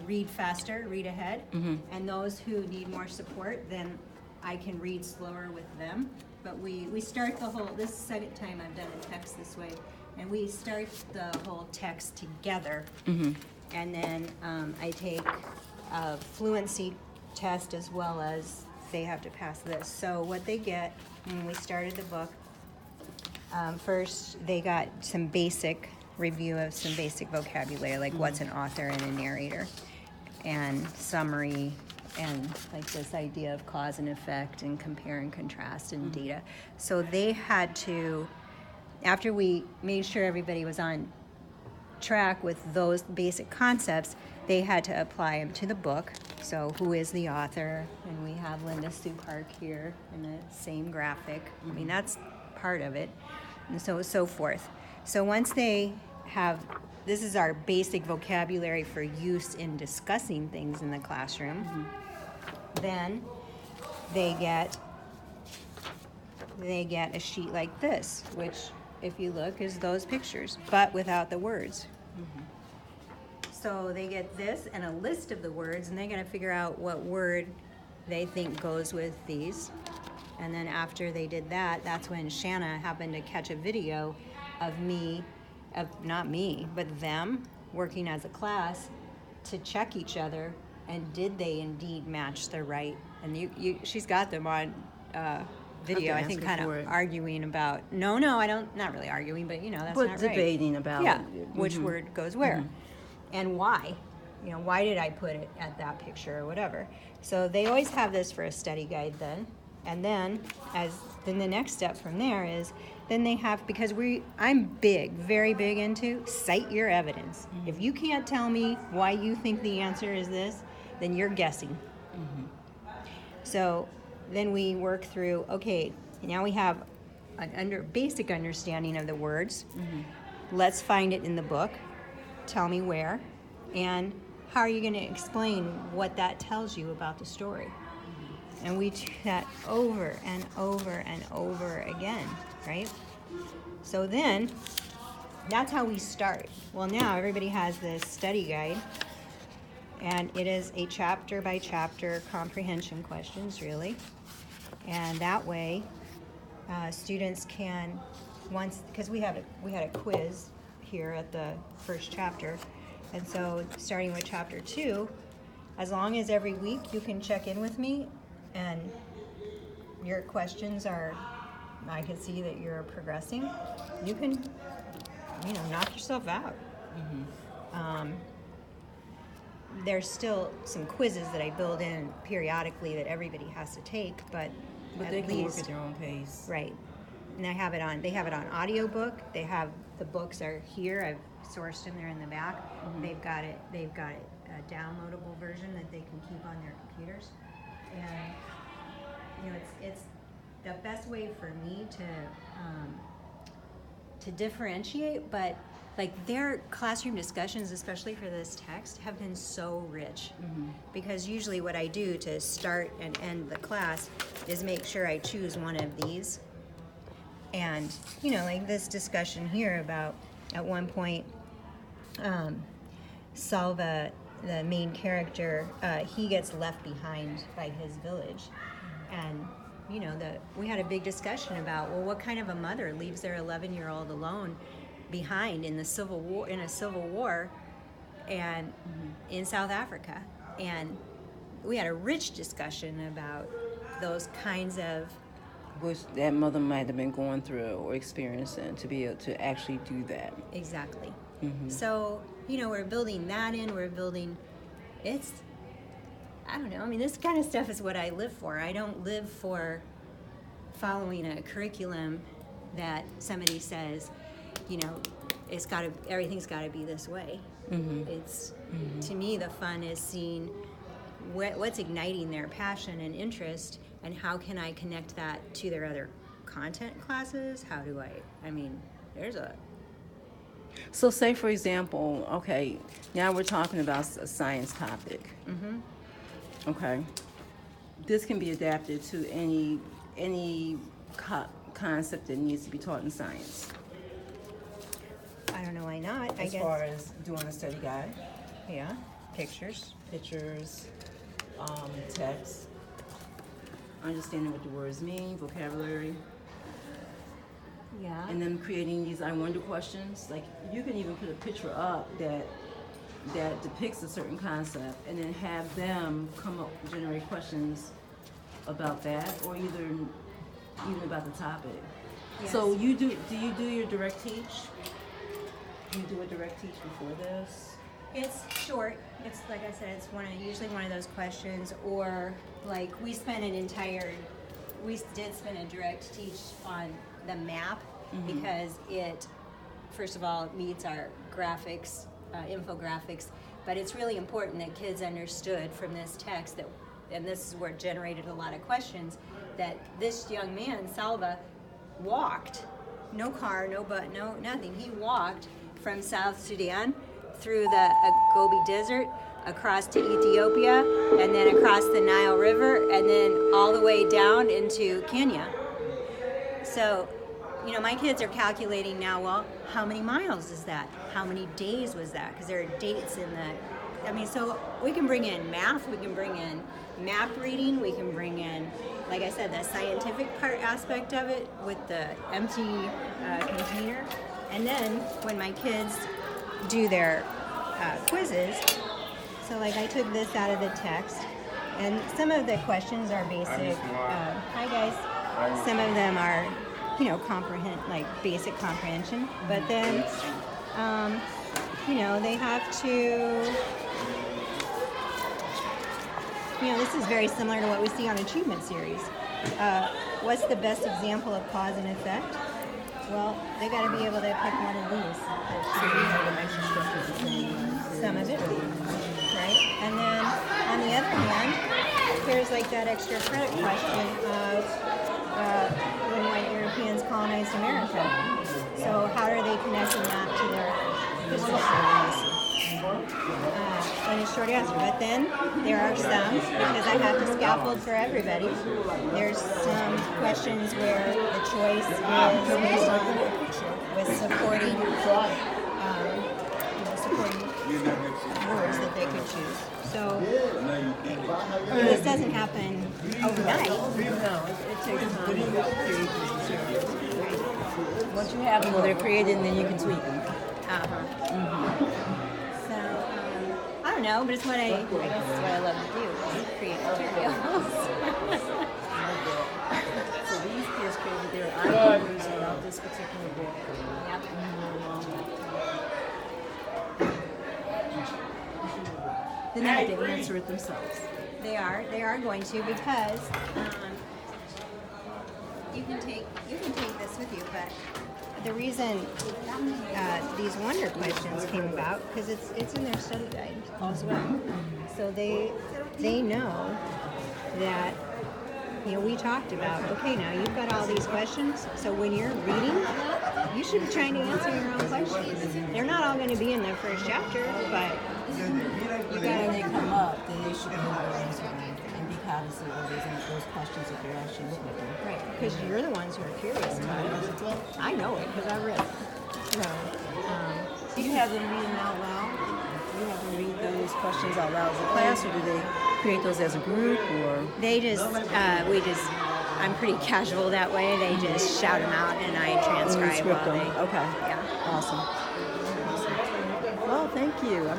read faster, read ahead. Mm-hmm. And those who need more support, then I can read slower with them. But we start the whole, this is the second time I've done a text this way, and we start the whole text together. Mm-hmm. And then I take a fluency test as well as they have to pass this. So what they get when we started the book, first they got some basic review of some basic vocabulary, like what's an author and a narrator, and summary, and like this idea of cause and effect and compare and contrast and data. So they had to, after we made sure everybody was on track with those basic concepts, they had to apply them to the book. So who is the author? And we have Linda Sue Park here in the same graphic. I mean, that's part of it. And so forth. So once they have, this is our basic vocabulary for use in discussing things in the classroom. Then they get a sheet like this, which, if you look, is those pictures, but without the words. So they get this and a list of the words, and they got to figure out what word they think goes with these. And then after they did that, that's when Shanna happened to catch a video of me, not me, but them working as a class to check each other, and did they indeed match the right? And she's got them on video, I think, kind of arguing about, no, I don't, not really arguing, but that's not right. But debating about which word goes where, and why. Why did I put it at that picture or whatever? So they always have this for a study guide then. And then the next step from there is, then they have, because I'm very big into cite your evidence. If you can't tell me why you think the answer is this, then you're guessing. So then we work through, okay, now we have a basic understanding of the words. Let's find it in the book. Tell me where. And how are you going to explain what that tells you about the story? And we do that over and over and over again, right? So then, that's how we start. Well, now everybody has this study guide, and it is a chapter by chapter comprehension questions, really. And that way, students can, because we had a quiz here at the first chapter, and so starting with chapter 2, as long as every week you can check in with me, and your questions are, I can see that you're progressing, you can, knock yourself out. There's still some quizzes that I build in periodically that everybody has to take, but they can work at their own pace. Right. And they have it on audiobook. They have, the books are here. I've sourced them, they're in the back. They've got it a downloadable version that they can keep on their computers. And it's the best way for me to differentiate, but like their classroom discussions, especially for this text, have been so rich. Because usually what I do to start and end the class is make sure I choose one of these. And like this discussion here about, at one point, Salva, the main character, he gets left behind by his village. And we had a big discussion about, well, what kind of a mother leaves their 11-year-old alone behind in a civil war and in South Africa. And we had a rich discussion about those kinds of, which that mother might have been going through or experiencing, to be able to actually do that. Exactly. So we're building that in. We're building, I don't know, I mean, this kind of stuff is what I live for. I don't live for following a curriculum that somebody says, everything's got to be this way. It's, to me, the fun is seeing what's igniting their passion and interest, and how can I connect that to their other content classes? How do there's a... So say, for example, okay, now we're talking about a science topic. Okay. This can be adapted to any concept that needs to be taught in science. I don't know why not. As far as doing a study guide. Yeah. Pictures. pictures, text, understanding what the words mean, vocabulary, Yeah. and then creating these I wonder questions. Like you can even put a picture up that depicts a certain concept, and then have them come up generate questions about that, or even about the topic. Yes. So do you do your direct teach? Do you do a direct teach before this? It's short. It's like I said, it's usually one of those questions, or like we did spend a direct teach on the map because it, first of all, meets our graphics, infographics, but it's really important that kids understood from this text that, and this is where it generated a lot of questions, that this young man, Salva, walked, no car, no nothing. He walked from South Sudan through the Gobi Desert, across to Ethiopia, and then across the Nile River, and then all the way down into Kenya. So, my kids are calculating now, well, how many miles is that? How many days was that? Because there are dates in so we can bring in math, we can bring in map reading, we can bring in, like I said, the scientific aspect of it with the empty container. And then when my kids do their quizzes, so like I took this out of the text, and some of the questions are basic. Hi guys. Some of them are, basic comprehension. But then, they have to. This is very similar to what we see on Achievement Series. What's the best example of cause and effect? Well, they got to be able to pick one of these. Some of it, right? And then on the other hand, there's like that extra credit question of when white Europeans colonized America. So how are they connecting that to their history? And a short answer. But then there are some, because I have to scaffold for everybody, there's some questions where the choice is based on with supporting words that they could choose. So this doesn't happen overnight. No, it takes time. Once you have them, well, they're created, and then you can tweak them. So I don't know, but it's what I guess it's what I love to do, is create materials. So these kids created their items about this particular book. Yep. Then they have to answer it themselves. They are going to, because you can take this with you, but the reason these wonder questions came about, because it's in their study guide as well. So they know that we talked about, okay, now you've got all these questions, so when you're reading, you should be trying to answer your own questions. They're not all going to be in the first chapter, but When they come up, then they should be able to answer them and be cognizant of those questions that they're actually looking at. right, because you're the ones who are curious about it. I know it because I read it. So, Do you have them read them out loud? Do you have them read those questions out loud as a class, or do they create those as a group, or? they just, I'm pretty casual that way. They just shout them out and I transcribe Script while them. they, Okay. yeah. Awesome. Well, thank you.